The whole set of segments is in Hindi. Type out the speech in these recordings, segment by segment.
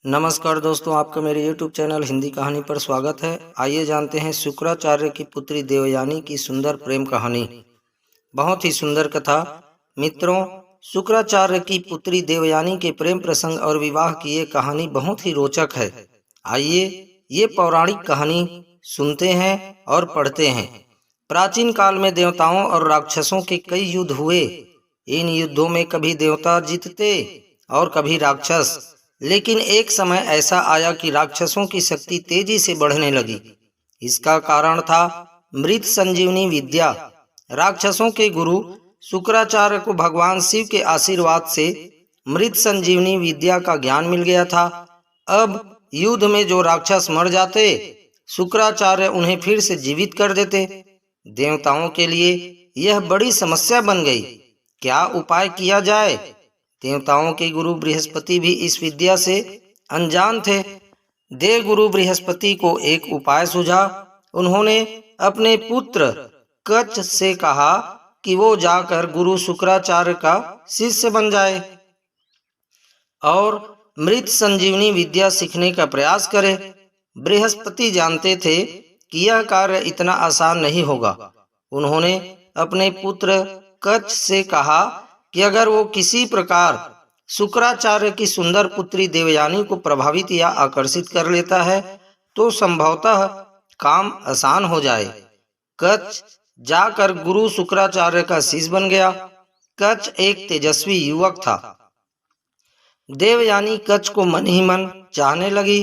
नमस्कार दोस्तों, आपका मेरे YouTube चैनल हिंदी कहानी पर स्वागत है। आइए जानते हैं शुक्राचार्य की पुत्री देवयानी की सुंदर प्रेम कहानी। बहुत ही सुंदर कथा। मित्रों, शुक्राचार्य की पुत्री देवयानी के प्रेम प्रसंग और विवाह की ये कहानी बहुत ही रोचक है। आइए ये पौराणिक कहानी सुनते हैं और पढ़ते हैं। प्राचीन काल में देवताओं और राक्षसों के कई युद्ध हुए। इन युद्धों में कभी देवता जीतते और कभी राक्षस। लेकिन एक समय ऐसा आया कि राक्षसों की शक्ति तेजी से बढ़ने लगी। इसका कारण था मृत संजीवनी विद्या। राक्षसों के गुरु शुक्राचार्य को भगवान शिव के आशीर्वाद से मृत संजीवनी विद्या का ज्ञान मिल गया था। अब युद्ध में जो राक्षस मर जाते, शुक्राचार्य उन्हें फिर से जीवित कर देते। देवताओं के लिए यह बड़ी समस्या बन गई। क्या उपाय किया जाए? देवताओं के गुरु बृहस्पति भी इस विद्या से अनजान थे। देव गुरु बृहस्पति को एक उपाय सूझा। उन्होंने अपने पुत्र कच से कहा कि वो जाकर गुरु शुक्राचार्य का शिष्य बन जाए और मृत संजीवनी विद्या सीखने का प्रयास करे। बृहस्पति जानते थे कि यह कार्य इतना आसान नहीं होगा। उन्होंने अपने पुत्र कच से कहा कि अगर वो किसी प्रकार शुक्राचार्य की सुंदर पुत्री देवयानी को प्रभावित या आकर्षित कर लेता है तो संभवतः काम आसान हो जाए। कच जाकर गुरु शुक्राचार्य का शिष्य बन गया। कच एक तेजस्वी युवक था। देवयानी कच को मन ही मन चाहने लगी,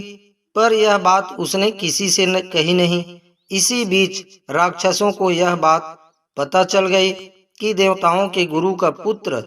पर यह बात उसने किसी से कही नहीं। इसी बीच राक्षसों को यह बात पता चल गई कि देवताओं के गुरु का पुत्र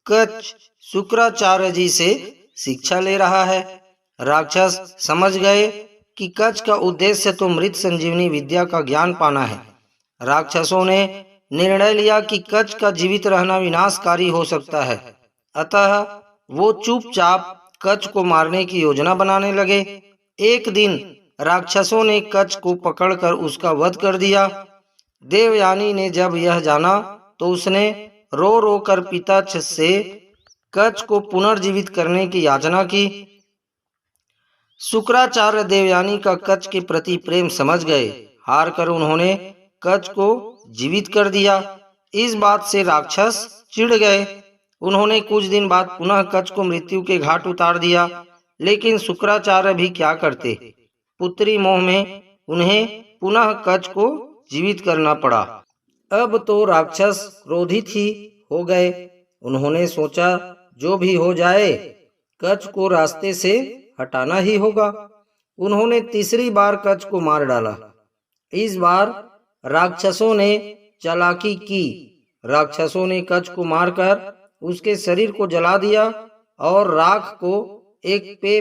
कच शुक्राचार्य जी से शिक्षा ले रहा है। राक्षस समझ गए कि कच का उद्देश्य तो मृत संजीवनी विद्या का ज्ञान पाना है। राक्षसों ने निर्णय लिया कि कच का जीवित रहना विनाशकारी हो सकता है। अतः वो चुपचाप कच को मारने की योजना बनाने लगे। एक दिन राक्षसों ने कच को पकड़कर उसका वध कर दिया। देवयानी ने जब यह जाना तो उसने रो रो कर पिता से कच को पुनर्जीवित करने की याचना की। शुक्राचार्य देवयानी का कच के प्रति प्रेम समझ गए। हार कर उन्होंने कच को जीवित कर दिया। इस बात से राक्षस चिढ़ गए। उन्होंने कुछ दिन बाद पुनः कच को मृत्यु के घाट उतार दिया। लेकिन शुक्राचार्य भी क्या करते, पुत्री मोह में उन्हें पुनः कच को जीवित करना पड़ा। अब तो राक्षस क्रोधित ही हो गए। उन्होंने सोचा जो भी हो जाए कच को रास्ते से हटाना ही होगा। उन्होंने तीसरी बार कच को मार डाला। इस बार राक्षसों ने चालाकी की। राक्षसों ने कच को मारकर उसके शरीर को जला दिया और राख को एक पेय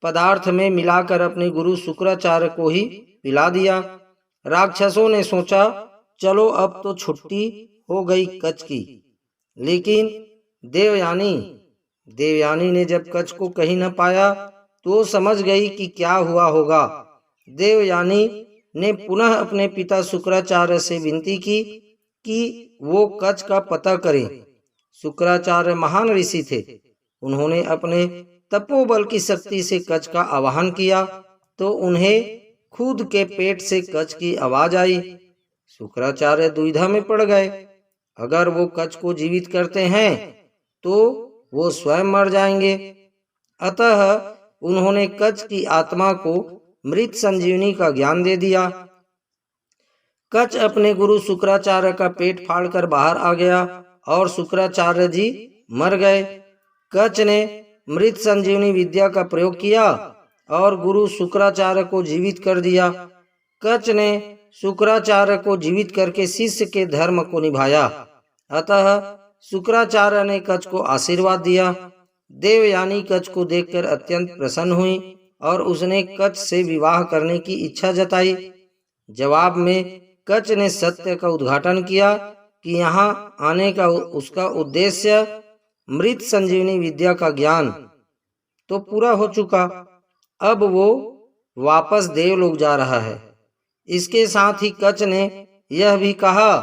पदार्थ में मिलाकर अपने गुरु शुक्राचार्य को ही पिला दिया। राक्षसों ने सोचा चलो अब तो छुट्टी हो गई कच की। लेकिन देवयानी ने जब कच को कहीं न पाया तो समझ गई कि क्या हुआ होगा। देवयानी ने पुनः अपने पिता शुक्राचार्य से विनती की कि वो कच का पता करें। शुक्राचार्य महान ऋषि थे। उन्होंने अपने तपोबल की शक्ति से कच का आवाहन किया तो उन्हें खुद के पेट से कच की आवाज आई। शुक्राचार्य दुविधा में पड़ गए। अगर वो कच को जीवित करते हैं तो वो स्वयं मर जाएंगे। अतः उन्होंने कच की आत्मा को मृत संजीवनी का ज्ञान दे दिया। कच अपने गुरु शुक्राचार्य का पेट फाड़कर बाहर आ गया और शुक्राचार्य जी मर गए। कच ने मृत संजीवनी विद्या का प्रयोग किया और गुरु शुक्राचार्य को जीवित कर दिया। कच ने शुक्राचार्य को जीवित करके शिष्य के धर्म को निभाया। अतः शुक्राचार्य ने कच को आशीर्वाद दिया। देवयानी कच को देखकर अत्यंत प्रसन्न हुई और उसने कच से विवाह करने की इच्छा जताई। जवाब में कच ने सत्य का उद्घाटन किया कि यहाँ आने का उसका उद्देश्य मृत संजीवनी विद्या का ज्ञान तो पूरा हो चुका। अब वो वापस देवलोक जा रहा है। इसके साथ ही कच ने यह भी कहा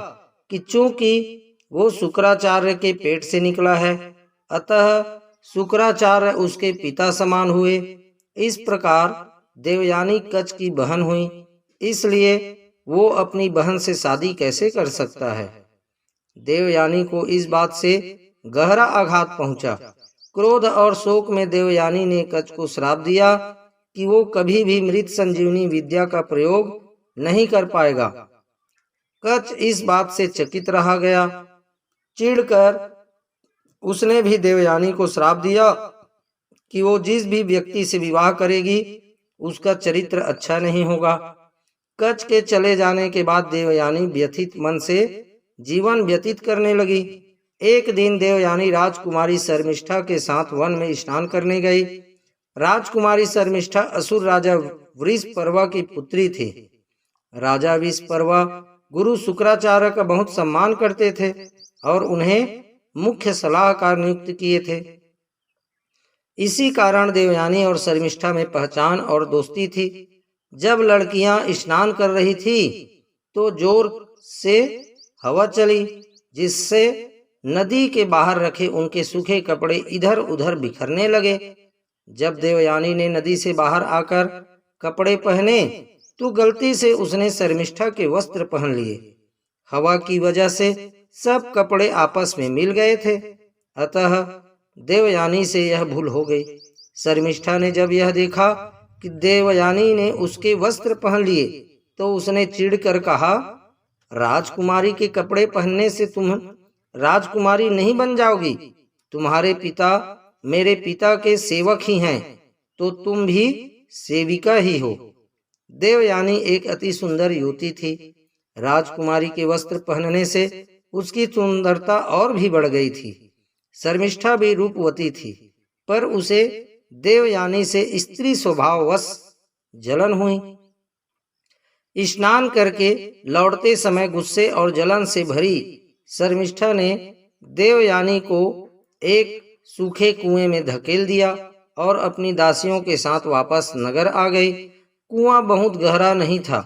कि चूंकि वो शुक्राचार्य के पेट से निकला है, अतः शुक्राचार्य उसके पिता समान हुए। इस प्रकार देवयानी कच्छ की बहन हुई, इसलिए वो अपनी बहन से शादी कैसे कर सकता है। देवयानी को इस बात से गहरा आघात पहुंचा। क्रोध और शोक में देवयानी ने कच्छ को श्राप दिया कि वो कभी भी मृत संजीवनी विद्या का प्रयोग नहीं कर पाएगा। कच्छ इस बात से चकित रहा गया। चिढ़कर उसने भी देवयानी को श्राप दिया कि वो जिस भी व्यक्ति से विवाह करेगी उसका चरित्र अच्छा नहीं होगा। कच्छ के चले जाने के बाद देवयानी व्यथित मन से जीवन व्यतीत करने लगी। एक दिन देवयानी राजकुमारी शर्मिष्ठा के साथ वन में स्नान करने गई। राजकुमारी शर्मिष्ठा असुर राजा वृषपर्वा की पुत्री थी। राजा वृषपर्वा गुरु शुक्राचार्य का बहुत सम्मान करते थे और उन्हें मुख्य सलाहकार नियुक्त किए थे। इसी कारण देवयानी और शर्मिष्ठा में पहचान और दोस्ती थी। जब लड़कियां स्नान कर रही थी तो जोर से हवा चली, जिससे नदी के बाहर रखे उनके सूखे कपड़े इधर उधर बिखरने लगे। जब देवयानी ने नदी से बाहर आकर कपड़े पहने तो गलती से उसने शर्मिष्ठा के वस्त्र पहन लिए। हवा की वजह से सब कपड़े आपस में मिल गए थे, अतः देवयानी से यह भूल हो गई। शर्मिष्ठा ने जब यह देखा कि देवयानी ने उसके वस्त्र पहन लिए तो उसने चिढ़कर कहा, राजकुमारी के कपड़े पहनने से तुम राजकुमारी नहीं बन जाओगी। तुम्हारे पिता मेरे पिता के सेवक ही हैं, तो तुम भी सेविका ही हो। देवयानी एक अति सुंदर युवती थी। राजकुमारी के वस्त्र पहनने से उसकी सुंदरता और भी बढ़ गई थी। शर्मिष्ठा भी रूपवती थी, पर उसे देवयानी से स्त्री स्वभाववश जलन हुई। स्नान करके लौटते समय गुस्से और जलन से भरी शर्मिष्ठा ने देवयानी को एक सूखे कुएं में धकेल दिया और अपनी दासियों के साथ वापस नगर आ गई। कुआं बहुत गहरा नहीं था,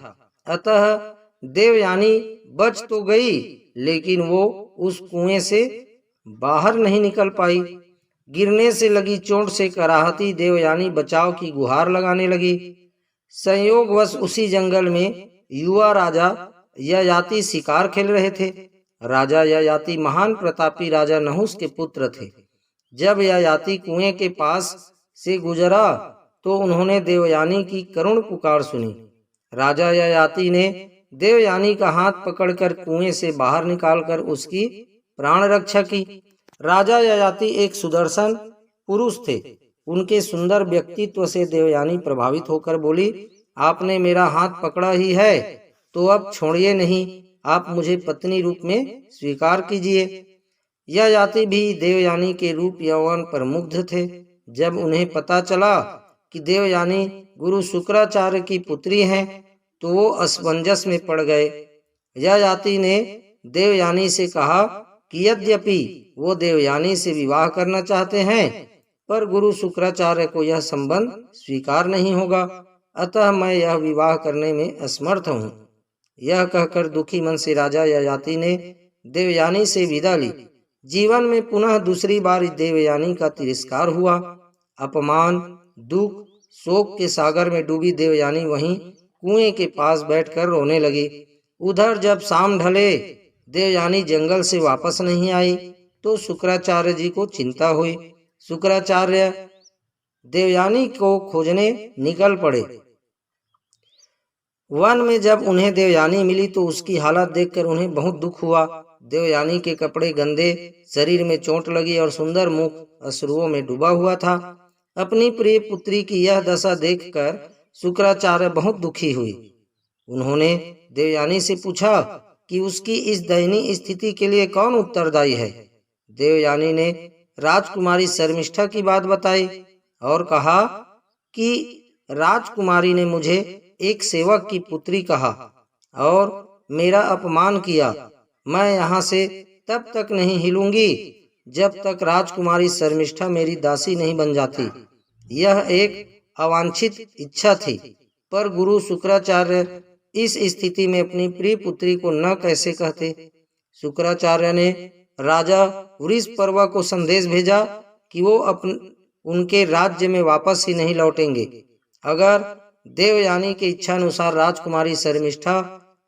अतः देवयानी बच तो गई, लेकिन वो उस कुएं से बाहर नहीं निकल पाई। गिरने से लगी चोट से कराहती देवयानी बचाव की गुहार लगाने लगी। संयोगवश उसी जंगल में युवा राजा ययाति शिकार खेल रहे थे। राजा ययाति महान प्रतापी राजा नहुस के पुत्र थे। जब ययाति कुएं के पास से गुजरा तो उन्होंने देवयानी की करुण पुकार सुनी। राजा ययाति ने देवयानी का हाथ पकड़कर कुएं से बाहर निकालकर उसकी प्राण रक्षा की। राजा ययाति एक सुदर्शन पुरुष थे। उनके सुंदर व्यक्तित्व से देवयानी प्रभावित होकर बोली, आपने मेरा हाथ पकड़ा ही है तो अब छोड़िए नहीं, आप मुझे पत्नी रूप में स्वीकार कीजिए। ययाति भी देवयानी के रूप यौवन पर मुग्ध थे। जब उन्हें पता चला कि देवयानी गुरु शुक्राचार्य की पुत्री हैं तो वो असमंजस में पड़ गए। ययाति ने देवयानी से कहा कि यद्यपि वो देवयानी से विवाह करना चाहते हैं, पर गुरु शुक्राचार्य को यह संबंध स्वीकार नहीं होगा, अतः मैं यह विवाह करने में असमर्थ हूँ। यह कहकर दुखी मन से राजा ययाति ने देवयानी से विदा ली। जीवन में पुनः दूसरी बार देवयानी का तिरस्कार हुआ। अपमान, दुख, शोक के सागर में डूबी देवयानी वहीं कुएं के पास बैठकर रोने लगी। उधर जब शाम ढले देवयानी जंगल से वापस नहीं आई तो शुक्राचार्य जी को चिंता हुई। शुक्राचार्य देवयानी को खोजने निकल पड़े। वन में जब उन्हें देवयानी मिली तो उसकी हालत देखकर उन्हें बहुत दुख हुआ। देवयानी के कपड़े गंदे, शरीर में चोट लगी और सुंदर मुख अश्रुओं में डूबा हुआ था। अपनी प्रिय पुत्री की यह दशा देखकर शुक्राचार्य बहुत दुखी हुई। उन्होंने देवयानी से पूछा कि उसकी इस दयनीय स्थिति के लिए कौन उत्तरदायी है। देवयानी ने राजकुमारी शर्मिष्ठा की बात बताई और कहा कि राजकुमारी ने मुझे एक सेवक की पुत्री कहा और मेरा अपमान किया। मैं यहाँ से तब तक नहीं हिलूंगी जब तक राजकुमारी शर्मिष्ठा मेरी दासी नहीं बन जाती। यह एक अवांछित इच्छा थी, पर गुरु शुक्राचार्य इस स्थिति में अपनी प्रिय पुत्री को न कैसे कहते। शुक्राचार्य ने राजा वृषपर्वा को संदेश भेजा कि वो उनके राज्य में वापस ही नहीं लौटेंगे। अगर देवयानी की इच्छा अनुसार राजकुमारी शर्मिष्ठा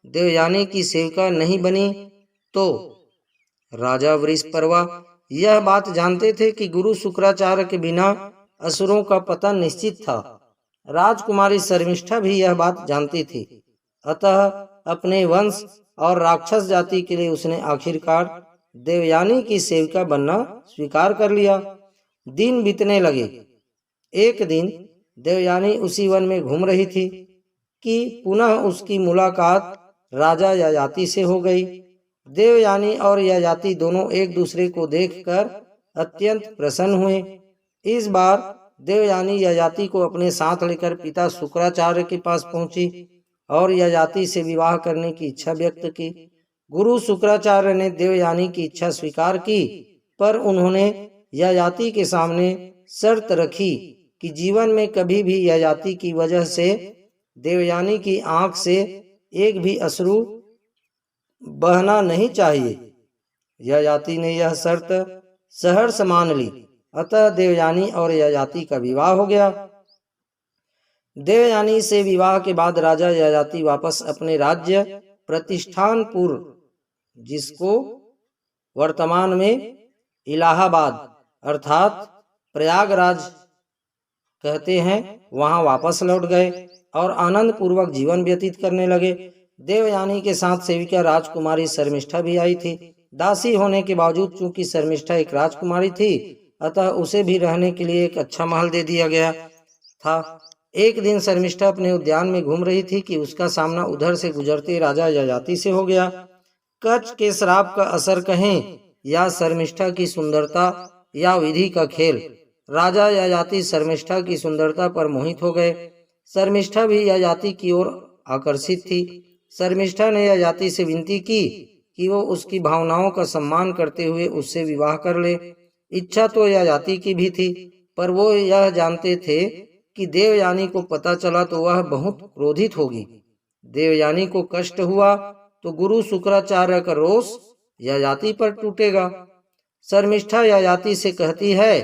देवयानी की सेविका नहीं बनी तो राजा वृषपर्वा यह बात जानते थे कि गुरु शुक्राचार्य के बिना असुरों का पतन निश्चित था। राजकुमारी शर्मिष्ठा भी यह बात जानती थी। अतः अपने वंश और राक्षस जाति के लिए उसने आखिरकार देवयानी की सेविका बनना स्वीकार कर लिया। दिन बीतने लगे। एक दिन देवयानी उसी वन में घूम रही थी कि पुनः उसकी मुलाकात राजा ययाति से हो गई। देवयानी और ययाति दोनों एक दूसरे को देखकर अत्यंत प्रसन्न हुए। इस बार देवयानी ययाति को अपने साथ लेकर पिता शुक्राचार्य के पास पहुंची और ययाति से विवाह करने की इच्छा व्यक्त की। गुरु शुक्राचार्य ने देवयानी की इच्छा स्वीकार की, पर उन्होंने ययाति के सामने शर्त रखी कि जीवन में कभी भी ययाति की वजह से देवयानी की आंख से एक भी अश्रु बहना नहीं चाहिए। ययाति ने यह शर्त सहर्ष मान ली। अतः देवयानी और ययाति का विवाह हो गया। देवयानी से विवाह के बाद राजा ययाति वापस अपने राज्य प्रतिष्ठानपुर, जिसको वर्तमान में इलाहाबाद अर्थात प्रयागराज कहते हैं, वहां वापस लौट गए और आनंद पूर्वक जीवन व्यतीत करने लगे। देवयानी के साथ सेविका राजकुमारी शर्मिष्ठा भी आई थी। दासी होने के बावजूद चूंकि शर्मिष्ठा एक राजकुमारी थी, अतः उसे भी रहने के लिए एक अच्छा महल दे दिया गया था। एक दिन शर्मिष्ठा अपने उद्यान में घूम रही थी कि उसका सामना उधर से गुजरते राजा ययाति से हो गया। कच्छ के श्राप का असर कहें या शर्मिष्ठा की सुंदरता या विधि का खेल, राजा ययाति शर्मिष्ठा की सुंदरता पर मोहित हो गए। शर्मिष्ठा भी ययाति की ओर आकर्षित थी। शर्मिष्ठा ने ययाति से विनती की कि वो उसकी भावनाओं का सम्मान करते हुए उससे विवाह कर ले। इच्छा तो ययाति की भी थी, पर वो यह जानते थे कि देवयानी को पता चला तो वह बहुत क्रोधित होगी। देवयानी को कष्ट हुआ तो गुरु शुक्राचार्य का रोष ययाति पर टूटेगा। शर्मिष्ठा ययाति से कहती है,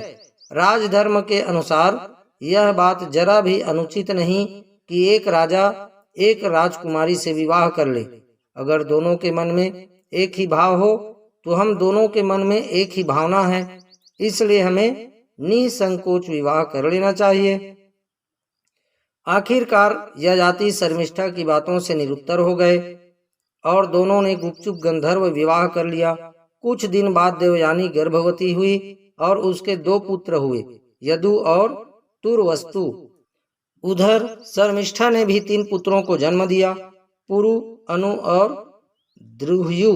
राजधर्म के अनुसार यह बात जरा भी अनुचित नहीं कि एक राजा एक राजकुमारी से विवाह कर ले। अगर दोनों के मन में एक ही भाव हो तो हम दोनों के मन में एक ही भावना है, इसलिए हमें निसंकोच विवाह कर लेना चाहिए। आखिरकार ययाति शर्मिष्ठा की बातों से निरुत्तर हो गए और दोनों ने गुपचुप गंधर्व विवाह कर लिया। कुछ दिन बाद देवयानी गर्भवती हुई और उसके 2 पुत्र हुए, यदु और तुर्वस्तु। उधर शर्मिष्ठा ने भी 3 पुत्रों को जन्म दिया, पुरु, अनु और द्रुह्यु।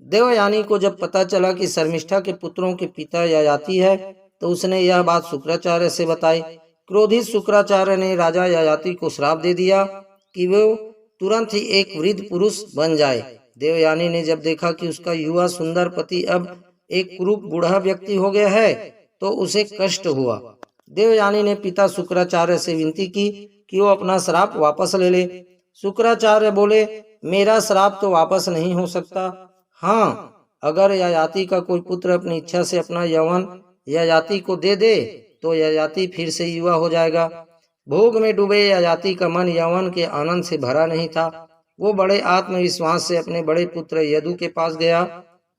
देवयानी को जब पता चला कि शर्मिष्ठा के पुत्रों के पिता ययाति है तो उसने यह बात शुक्राचार्य से बताई। क्रोधित शुक्राचार्य ने राजा ययाति को श्राप दे दिया कि वो तुरंत ही एक वृद्ध पुरुष बन जाए। देवयानी ने जब देखा कि उसका युवा सुंदर पति अब एक कुरूप बूढ़ा व्यक्ति हो गया है तो उसे कष्ट हुआ। देवयानी ने पिता शुक्राचार्य से विनती की कि वो अपना श्राप वापस ले ले। शुक्राचार्य बोले, मेरा श्राप तो वापस नहीं हो सकता। हाँ, अगर ययाति का कोई पुत्र अपनी इच्छा से अपना यौवन ययाति को दे दे तो ययाति फिर से युवा हो जाएगा। भोग में डूबे ययाति का मन यौवन के आनंद से भरा नहीं था। वो बड़े आत्मविश्वास से अपने बड़े पुत्र यदु के पास गया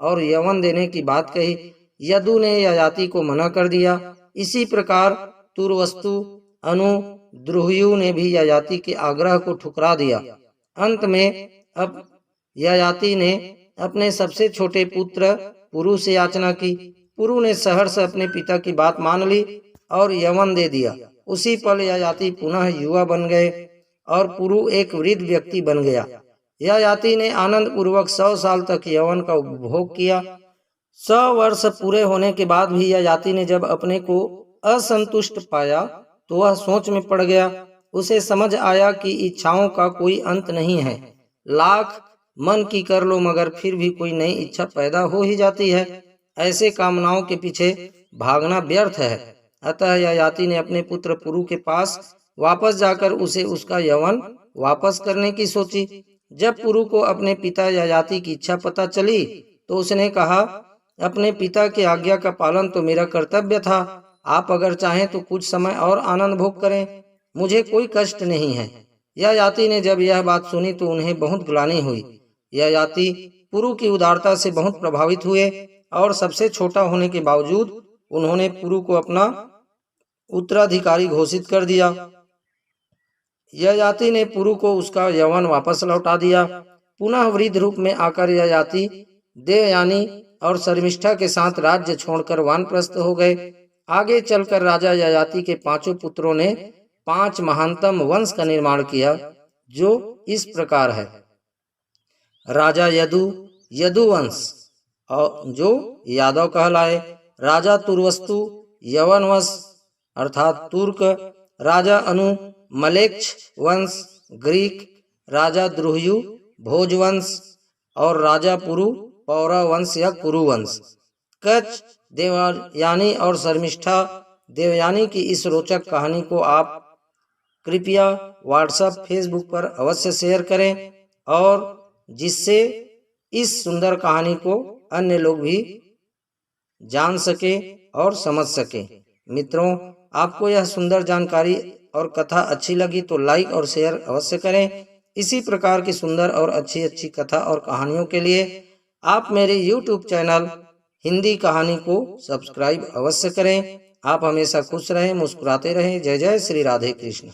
और यौवन देने की बात कही। यदु ने ययाति को मना कर दिया। इसी प्रकार तुर्वस्तु, अनु, द्रुह्यु ने भी ययाति के आग्रह को ठुकरा दिया। अंत में अब ययाति ने अपने सबसे छोटे पुत्र पुरु से याचना की। पुरु ने सहर्ष अपने पिता की बात मान ली और यौवन दे दिया। उसी पल ययाति पुनः युवा बन गए और पुरु एक वृद्ध व्यक्ति बन गया। ययाति ने आनंद पूर्वक 100 साल तक यौवन का उपभोग किया। 100 वर्ष पूरे होने के बाद भी ययाति ने जब अपने को असंतुष्ट पाया तो वह सोच में पड़ गया। उसे समझ आया कि इच्छाओं का कोई अंत नहीं है। लाख मन की कर लो मगर फिर भी कोई नई इच्छा पैदा हो ही जाती है। ऐसे कामनाओं के पीछे भागना व्यर्थ है। अतः ययाति ने अपने पुत्र पुरु के पास वापस जाकर उसे उसका यौवन वापस करने की सोची। जब पुरु को अपने पिता ययाति की इच्छा पता चली तो उसने कहा, अपने पिता की आज्ञा का पालन तो मेरा कर्तव्य था। आप अगर चाहें तो कुछ समय और आनंद भोग करें, मुझे कोई कष्ट नहीं है। ययाति ने जब यह बात सुनी तो उन्हें बहुत ग्लानि हुई। ययाति पुरु की उदारता से बहुत प्रभावित हुए और सबसे छोटा होने के बावजूद उन्होंने पुरु को अपना उत्तराधिकारी घोषित कर दिया। ययाति ने पुरु को उसका यौवन वापस लौटा दिया। पुनः वृद्ध रूप में आकर ययाति देवयानी और शर्मिष्ठा के साथ राज्य छोड़कर वानप्रस्थ हो गए। आगे चलकर राजा ययाति के 5 पुत्रों ने 5 महानतम वंश का निर्माण किया, जो इस प्रकार है। राजा यदुवंश और जो यादव कहलाए, राजा तुर्वस्तु यवनवंश अर्थात तुर्क, राजा अनु मलेक्ष वंश ग्रीक, राजा द्रुह्यु भोजवंश और राजा पुरु पौरव वंश या कुरुवंश। कच्छ, देवयानी और शर्मिष्ठा देवयानी की इस रोचक कहानी को आप कृपया व्हाट्सएप फेसबुक पर अवश्य शेयर करें और जिससे इस सुंदर कहानी को अन्य लोग भी जान सके और समझ सके। मित्रों, आपको यह सुंदर जानकारी और कथा अच्छी लगी तो लाइक और शेयर अवश्य करें। इसी प्रकार की सुंदर और अच्छी कथा और कहानियों के लिए आप मेरे YouTube चैनल हिंदी कहानी को सब्सक्राइब अवश्य करें। आप हमेशा खुश रहें, मुस्कुराते रहें। जय जय श्री राधे कृष्ण।